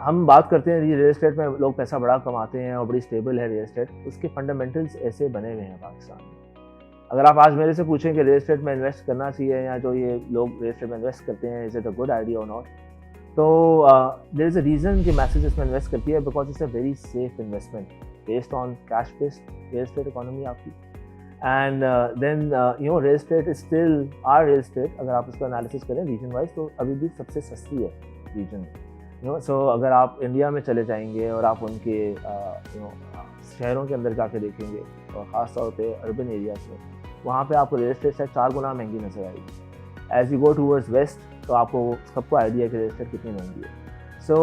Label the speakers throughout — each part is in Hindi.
Speaker 1: हम बात करते हैं रियल एस्टेट में लोग पैसा बड़ा कमाते हैं और बड़ी स्टेबल है रियल एस्टेट, उसके फंडामेंटल्स ऐसे बने हुए हैं पाकिस्तान में। अगर आप आज मेरे से पूछें कि रियल एस्टेट में इन्वेस्ट करना चाहिए या जो ये लोग रियल एस्टेट में इन्वेस्ट करते हैं is it a good idea और नॉट, तो देयर इज़ अ रीज़न कि मैसेज इसमें इन्वेस्ट करती है because it's a very safe investment based on cash based real estate economy आपकी। And then real estate is still are real estate, अगर आप इसका एनालिसिस करें रीजन वाइज तो अभी भी सबसे सस्ती है रीजन में। सो अगर आप इंडिया में चले जाएंगे और आप उनके शहरों के अंदर जाके देखेंगे और ख़ास तौर पे अर्बन एरियाज में, वहाँ पे आपको रियल एस्टेट से 4 गुना महंगी नजर आएगी। As you go towards west तो आपको सबको आइडिया है कि रियल एस्टेट कितनी महंगी है। सो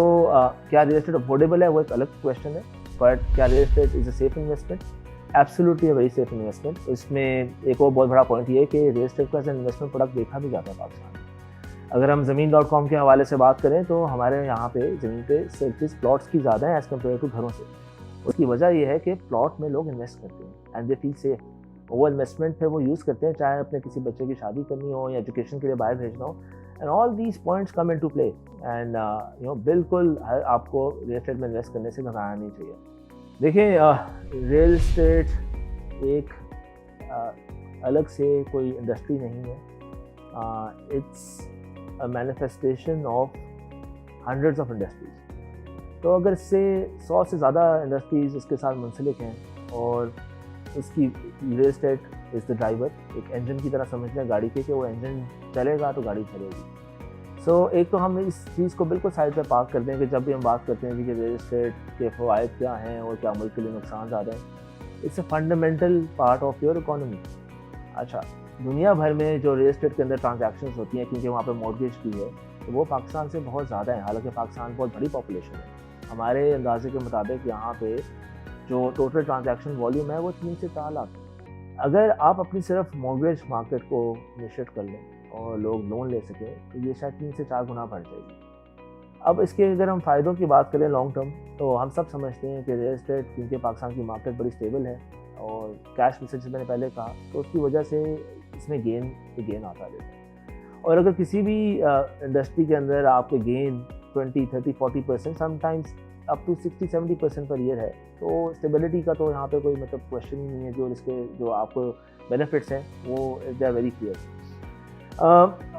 Speaker 1: क्या रियल एस्टेट अफोर्डेबल है वो एक अलग क्वेश्चन है, बट क्या real estate is a safe investment? Absolutely a very safe investment. इसमें एक और बहुत बड़ा पॉइंट ये है कि रियल एस्टेट को एज एन इन्वेस्टमेंट प्रोडक्ट देखा भी जाता है पाकिस्तान में। अगर हम ज़मीन.com के हवाले से बात करें तो हमारे यहाँ पे ज़मीन पे सेल्स प्लॉट्स की ज़्यादा है एज़ कम्पेयर टू घरों से। उसकी वजह यह है कि प्लॉट में लोग इन्वेस्ट करते हैं एंड दे फील सेफ। वो इन्वेस्टमेंट फिर वो यूज़ करते हैं, चाहे अपने किसी बच्चे की शादी करनी हो या एजुकेशन के लिए बाहर भेजना हो, and all these points come in to play. And बिल्कुल आपको रियल एस्टेट में इन्वेस्ट करने से घबराना नहीं चाहिए। देखिए रियल एस्टेट एक अलग से कोई इंडस्ट्री नहीं है, it's a manifestation of hundreds of industries. तो अगर इससे 100 से ज़्यादा इंडस्ट्रीज इसके साथ मुंसलिक हैं और इसकी real estate is the driver, एक इंजन की तरह समझ लें गाड़ी के कि वो इंजन चलेगा तो गाड़ी चलेगी। सो एक तो हम इस चीज़ को बिल्कुल साइड पे पार्क कर दें कि जब भी हम बात करते हैं कि रियल एस्टेट के फ़वाइद क्या हैं और क्या मुल्क के लिए नुकसान ज़्यादा हैं। It's a fundamental part of your economy. अच्छा, दुनिया भर में जो रियल एस्टेट के अंदर ट्रांजैक्शंस होती हैं, क्योंकि वहाँ पे मॉर्गेज की है, तो वो पाकिस्तान से बहुत ज़्यादा है। हालांकि पाकिस्तान बहुत बड़ी पॉपुलेशन है, हमारे अंदाजे के मुताबिक यहाँ पे जो टोटल ट्रांजैक्शन वॉल्यूम है वो 3 से 4 लाख। अगर आप अपनी सिर्फ मॉर्गेज मार्केट को निश्चित कर लें और लोग लोन ले सकें तो ये शायद 3 से 4 गुना बढ़ जाएगी। अब इसके अगर हम फ़ायदों की बात करें लॉन्ग टर्म, तो हम सब समझते हैं कि रियल एस्टेट, क्योंकि पाकिस्तान की मार्केट बड़ी स्टेबल है और कैश बेसिस मैंने पहले कहा, तो उसकी वजह से इसमें गेन आता रहता है। और अगर किसी भी इंडस्ट्री के अंदर आपके gain 20, 30, 40%, sometimes up to 60-70% per year है, तो स्टेबिलिटी का तो यहाँ पे कोई मतलब क्वेश्चन ही नहीं है। जो इसके जो आपको बेनिफिट्स हैं वो दे आर वेरी क्लियर।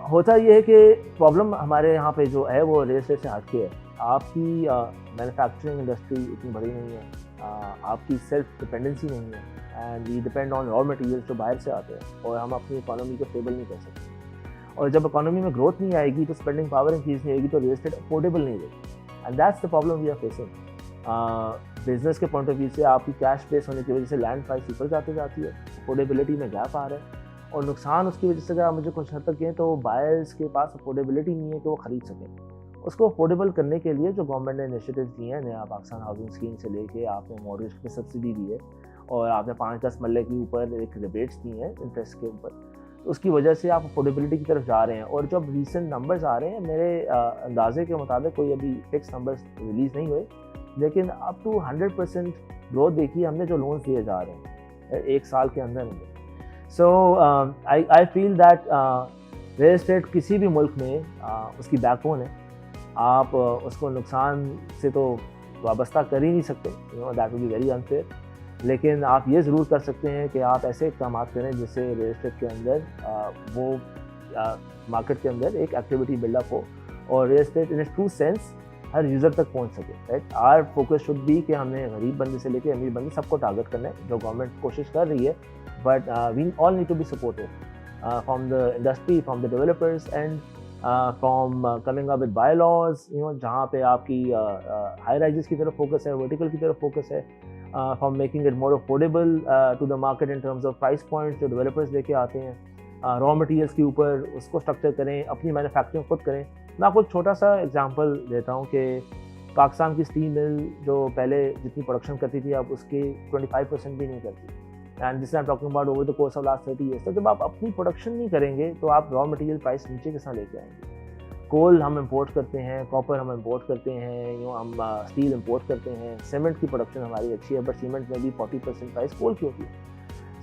Speaker 1: होता ये है कि प्रॉब्लम हमारे यहाँ पे जो है वो रियल एस्टेट से हटके है। आपकी मैन्युफैक्चरिंग इंडस्ट्री इतनी बड़ी नहीं है, आपकी सेल्फ डिपेंडेंसी नहीं है, and we depend on raw materials जो बाहर से आते हैं, और हम अपनी इकोनॉमी को स्टेबल नहीं कर सकते। और जब इकोनॉमी में ग्रोथ नहीं आएगी तो स्पेंडिंग पावर इंक्रीज नहीं होगी, तो रियल एस्टेट अफोर्डेबल नहीं रहेगी, and that's the problem we are facing. Business के पॉइंट ऑफ व्यू से आपकी कैश बेस होने की वजह से लैंड प्राइस ऊपर जाती है, अफोर्डेबिलिटी में गैप आ रहा है, और नुकसान उसकी वजह से अगर आप मुझे कुछ हद तक कहें तो बायर्स के पास अफोर्डेबिलिटी नहीं है कि वो ख़रीद सकें। उसको अफोर्डेबल करने के लिए जो गवर्नमेंट ने इनिशिएटिव्स दिए हैं, नया पाकिस्तान हाउसिंग स्कीम से लेके आपने मॉर्गेज पे सब्सिडी दी है और आपने 5-10 मरले के ऊपर एक रिबेट्स दी हैं इंटरेस्ट के ऊपर, तो उसकी वजह से आप अफोर्डेबिलिटी की तरफ जा रहे हैं। और जब रीसेंट नंबर्स आ रहे हैं, मेरे अंदाजे के मुताबिक, कोई अभी फिक्स नंबर्स रिलीज़ नहीं हुए, लेकिन अप टू 100% ग्रोथ देखी हमने जो लोन्स दिए जा रहे हैं 1 साल के अंदर। So I feel that real estate किसी भी मुल्क में उसकी बैकबोन है। आप उसको नुकसान से तो वाबस्ता कर ही नहीं सकते, that will be very unfair, लेकिन आप ये ज़रूर कर सकते हैं कि आप ऐसे इक़दाम करें जिससे रियल एस्टेट के अंदर वो मार्केट के अंदर एक एक्टिविटी बिल्डअप हो और real estate in a true sense हर यूज़र तक पहुंच सके। Right, our focus should be कि हमने गरीब बंदे से लेकर अमीर बंदे सबको टारगेट करना है, जो गवर्नमेंट कोशिश कर रही है, but we all need to be supportive from the industry, from the developers, and from coming up with bylaws, जहाँ पे आपकी हाई राइजेस की तरफ फोकस है, वर्टिकल की तरफ फोकस है, from making it more affordable to the market in terms of price points जो डेवलपर्स लेके आते हैं, रॉ मटेरियल्स के ऊपर उसको स्ट्रक्चर करें, अपनी मैन्युफैक्चरिंग खुद करें। मैं आपको एक छोटा सा एग्जांपल देता हूँ कि पाकिस्तान की स्टील मिल जो पहले जितनी प्रोडक्शन करती थी अब उसके 25% भी नहीं करती, and this I am talking about over the course of last 30 years. तो जब आप अपनी प्रोडक्शन नहीं करेंगे तो आप रॉ मटेरियल प्राइस नीचे किस तरह लेके आएंगे? कोल हम इंपोर्ट करते हैं, कॉपर हम इंपोर्ट करते हैं, हम स्टील इंपोर्ट करते हैं, सीमेंट की प्रोडक्शन हमारी अच्छी है, बट सीमेंट में भी 40% प्राइस कोल की होती है।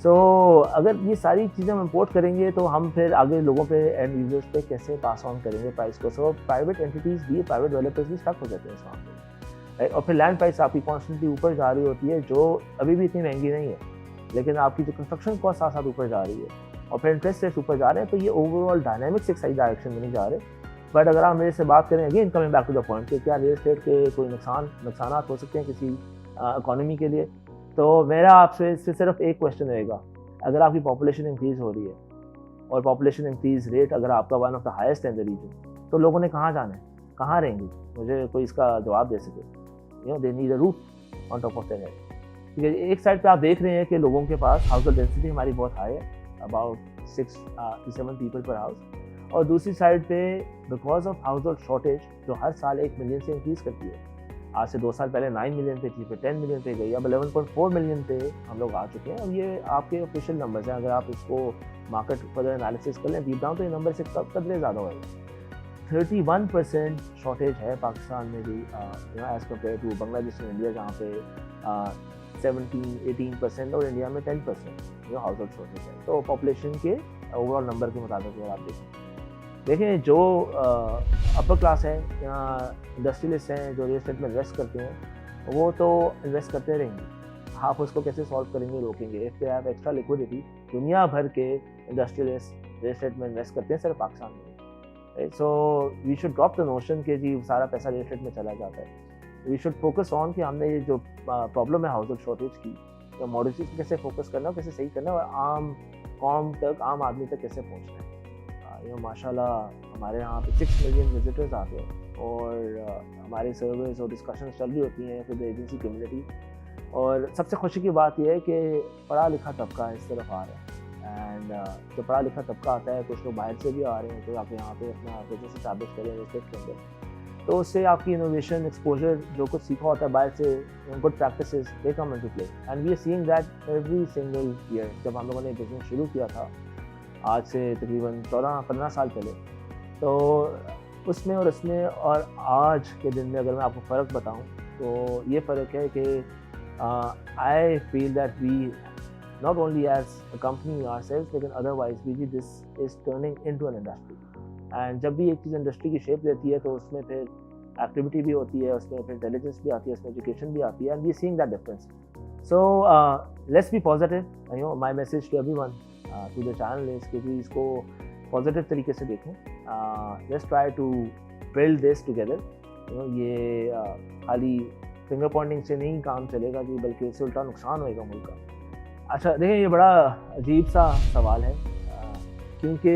Speaker 1: सो अगर ये सारी चीज़ें हम इम्पोर्ट करेंगे तो हम फिर आगे लोगों पे एंड यूजर्स पे कैसे पास ऑन करेंगे प्राइस को। सो प्राइवेट एंटिटीज़ भी, प्राइवेट डेवलपर्स भी स्टक हो जाते हैं इस मामले में, राइट। और फिर लैंड प्राइस आपकी कॉन्स्टेंटली ऊपर जा रही होती है, जो अभी भी इतनी महंगी नहीं है, लेकिन आपकी जो कंस्ट्रक्शन कॉस्ट साथ साथ ऊपर जा रही है, और फिर इंटरेस्ट रेट्स ऊपर जा रहे हैं। तो ये ओवरऑल डायनामिक्स एक सही डायरेक्शन में नहीं जा रहे। बट अगर आप मेरे से बात करें, again coming back to the point, कि क्या रियल एस्टेट के कोई नुकसानात हो सकते हैं किसी इकोनॉमी के लिए, तो मेरा आपसे इससे सिर्फ एक क्वेश्चन रहेगा। अगर आपकी पॉपुलेशन इंक्रीज़ हो रही है और पॉपुलेशन इंक्रीज रेट अगर आपका one of the highest in the region, तो लोगों ने कहाँ जाना है, कहाँ रहेंगे? मुझे कोई इसका जवाब दे सके। They need a roof on top of their head. ठीक है, एक साइड पे आप देख रहे हैं कि लोगों के पास हाउस होल्ड डेंसिटी हमारी बहुत हाई है, अबाउट 6 to 7 पीपल पर हाउस, और दूसरी साइड पे because of house hold shortage जो हर साल 1 मिलियन से इंक्रीज़ करती है, आज से 2 साल पहले 9 मिलियन पे थी, फिर 10 मिलियन पे गई, अब 11.4 मिलियन पे हम लोग आ चुके हैं। और ये आपके ऑफिशियल नंबर्स हैं, अगर आप इसको मार्केट फर्दर एनालिसिस कर लें डीप डाउन, तो ये नंबर से कदरे ज़्यादा होगा। 31% शॉर्टेज है पाकिस्तान में भी, as compared to Bangladesh and India, जहाँ पे 17-18% और इंडिया में 10% जो हाउस होल्ड शॉर्टेज है। तो पॉपुलेशन के ओवरऑल नंबर के मुताबिक अगर आप देखें जो अपर क्लास है या इंडस्ट्रियलिस्ट हैं जो रियल एस्टेट में इन्वेस्ट करते हैं, वो तो इन्वेस्ट करते रहेंगे। आप उसको कैसे सॉल्व करेंगे, रोकेंगे? If they have extra liquidity, दुनिया भर के इंडस्ट्रियलिस्ट रियल एस्टेट में इन्वेस्ट करते हैं, सिर्फ पाकिस्तान में। So we should drop the notion कि जी सारा पैसा रियल एस्टेट में चला जाता है। वी शुड फोकस ऑन कि हमने ये जो प्रॉब्लम है हाउस होल्ड शॉर्टेज की, या मॉडलिटीज पे कैसे फोकस करना है, कैसे सही करना है, और आम कौम तक, आम आदमी तक कैसे पहुँचना है। माशाल्लाह हमारे यहाँ पे 6 मिलियन विजिटर्स आते हैं, और हमारे सर्वेज और डिस्कशन चल रही होती हैं विद द एजेंसी कम्युनिटी। और सबसे खुशी की बात यह है कि पढ़ा लिखा तबका इस तरफ आ रहा है, एंड जो पढ़ा लिखा तबका आता है, कुछ लोग बाहर से भी आ रहे हैं, तो आप यहाँ पे अपना बिजनेस इस्टेब्लिश करें रियल एस्टेट के अंदर, तो उससे आपकी इनोवेशन, एक्सपोजर, जो कुछ सीखा होता है बाहर से, good practices, they come into play. And we are seeing that every single year. जब हम लोगों ने बिजनेस शुरू किया था आज से तकरीबन 14-15 साल पहले, तो उसमें और इसमें और आज के दिन में अगर मैं आपको फ़र्क बताऊं, तो ये फ़र्क है कि I feel that we not only as a company ourselves, लेकिन अदरवाइज भी this is turning into an industry. And जब भी एक चीज़ इंडस्ट्री की शेप लेती है, तो उसमें फिर एक्टिविटी भी होती है, उसमें फिर इंटेलिजेंस भी आती है, उसमें एजुकेशन भी आती है, and we seeing that difference. So let's be positive. My message to everyone to the channel is कि भी इसको पॉजिटिव तरीके से देखें। Let's try to build this together. ये खाली फिंगर पॉइंटिंग से नहीं काम चलेगा जी, बल्कि उससे उल्टा नुकसान होएगा मुल्क का। अच्छा देखें, ये बड़ा अजीब सा सवाल है, क्योंकि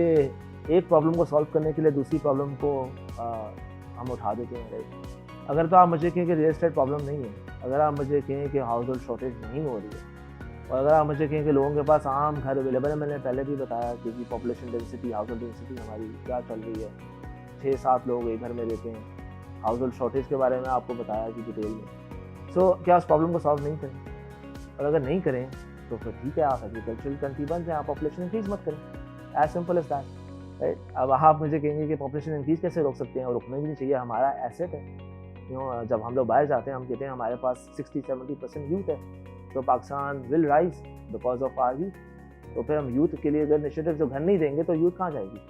Speaker 1: एक प्रॉब्लम को सॉल्व करने के लिए दूसरी प्रॉब्लम को हम उठा देते हैं, राइट। अगर तो आप मुझे कहें कि रियल एस्टेट प्रॉब्लम नहीं है, अगर आप मुझे कहें कि हाउस होल्ड शॉर्टेज नहीं हो रही है, और अगर आप मुझे कहें कि लोगों के पास आम घर अवेलेबल है, मैंने पहले भी बताया कि population density, house hold density हमारी क्या चल रही है, 6-7 लोग एक घर में रहते हैं, हाउस होल्ड शॉर्टेज के बारे में आपको बताया कि डिटेल में। सो क्या उस प्रॉब्लम को सॉल्व नहीं करें? और अगर नहीं करें तो फिर ठीक है, आप एग्रीकल्चरल कंट्री बन जाए, आप पॉपुलेशन इंक्रीज मत करें, as simple as that, right. अब आप मुझे कहेंगे कि पॉपुलेशन इंक्रीज कैसे रोक सकते हैं, और रुकना भी नहीं चाहिए, हमारा एसेट है। जब हम लोग बाहर जाते हैं, हम कहते हैं हमारे पास 60-70% यूथ है, तो Pakistan will rise because of our youth. तो फिर हम यूथ के लिए अगर इनिशिएटिव जो घर नहीं देंगे, तो यूथ कहाँ जाएगी?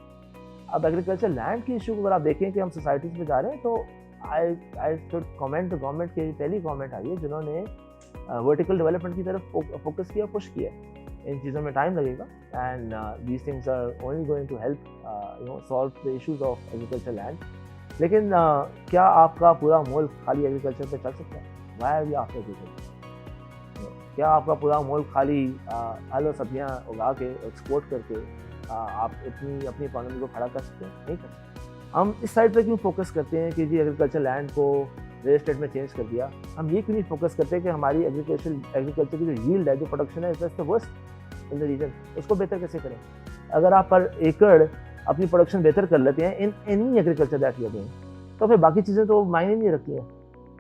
Speaker 1: अब एग्रीकल्चर लैंड की इशू को अगर आप देखें कि हम सोसाइटीज़ में जा रहे हैं, तो I should comment the government की पहली गवर्नमेंट आई है जिन्होंने वर्टिकल डेवलपमेंट की तरफ फोकस किया, पुश किया। इन चीज़ों में टाइम लगेगा, and these things are only going to help solve the issues of agriculture land. लेकिन क्या आपका पूरा मुल्क खाली एग्रीकल्चर पे चल सकता है? Why are we after agriculture? क्या आपका पूरा मुल्क खाली फल और सब्जियाँ उगा के एक्सपोर्ट करके आप अपनी इकॉनमी को खड़ा कर सकते हैं? नहीं कर सकते। हम इस साइड पे क्यों फोकस करते हैं कि जी एग्रीकल्चर लैंड को रियल एस्टेट में चेंज कर दिया? हम ये क्यों नहीं फोकस करते कि हमारी एग्रीकल्चर की जो यील्ड है, जो प्रोडक्शन है, is the worst in the region, उसको बेहतर कैसे करें? अगर आप पर एकड़ अपनी प्रोडक्शन बेहतर कर लेते हैं in any agriculture that you are doing, तो फिर बाकी चीज़ें तो मायने नहीं रखती हैं।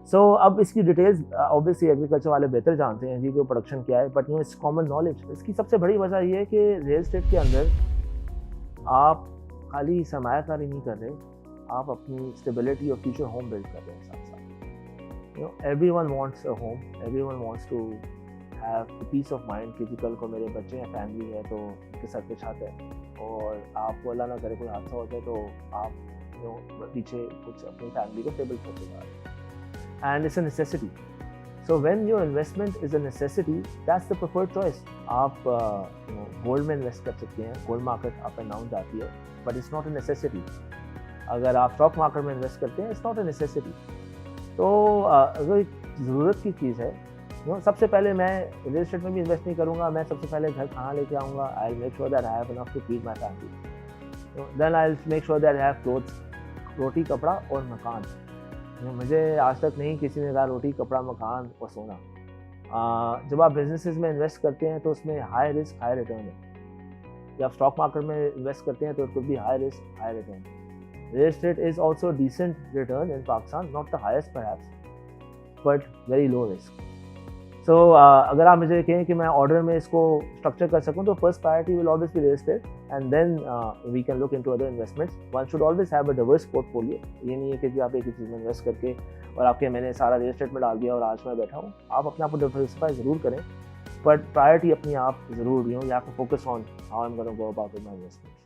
Speaker 1: सो अब इसकी डिटेल्स ऑब्वियसली एग्रीकल्चर वाले बेहतर जानते हैं जी कि प्रोडक्शन क्या है, बट इट्स कॉमन नॉलेज। इसकी सबसे बड़ी वजह ये है कि रियल एस्टेट के अंदर आप खाली सरमायाकारी नहीं कर रहे, आप अपनी स्टेबिलिटी और फ्यूचर होम बिल्ड कर रहे हैं साथ साथ। Everyone wants a home, everyone wants to have peace of mind कि कल को मेरे बच्चे हैं, फैमिली है, तो उनके सर पे छत है और आपको अल्लाह ना करे कोई हादसा हो जाए तो आप पीछे कुछ अपनी फैमिली को स्टेबल कर देगा। And it's a necessity. So when your investment is a necessity, that's the preferred choice. आप गोल्ड में इन्वेस्ट कर सकते हैं, gold market up and down जाती है, but it's not a necessity. अगर आप स्टॉक मार्केट में इन्वेस्ट करते हैं, इट्स नॉट अ नेसेसिटी। तो अगर एक ज़रूरत की चीज़ है, सबसे पहले मैं रियल एस्टेट में भी इन्वेस्ट नहीं करूँगा। मैं सबसे पहले घर कहाँ लेके आऊँगा, I will make sure that I have enough to feed my family, then I will make sure that I have clothes, रोटी कपड़ा और मकान। मुझे आज तक नहीं किसी ने कहा रोटी कपड़ा मकान और सोना। जब आप बिजनेसेस में इन्वेस्ट करते हैं तो उसमें हाई रिस्क हाई रिटर्न है। जब आप स्टॉक मार्केट में इन्वेस्ट करते हैं तो it could be high risk high return. Real estate is also decent return in Pakistan, not the highest perhaps, but very low risk. So अगर आप मुझे कहें कि मैं ऑर्डर में इसको स्ट्रक्चर कर सकूं, तो first priority will always be real estate and then we can look into other investments. One should always have a diverse portfolio. ये नहीं है कि आप एक ही चीज़ में इन्वेस्ट करके और आपके मैंने सारा रियल एस्टेट में डाल दिया और आज मैं बैठा हूँ। आप अपने आप को डाइवर्सिफाई ज़रूर करें, बट प्रायोरिटी अपनी आप ज़रूर you have to focus on how I am gonna go about my investments.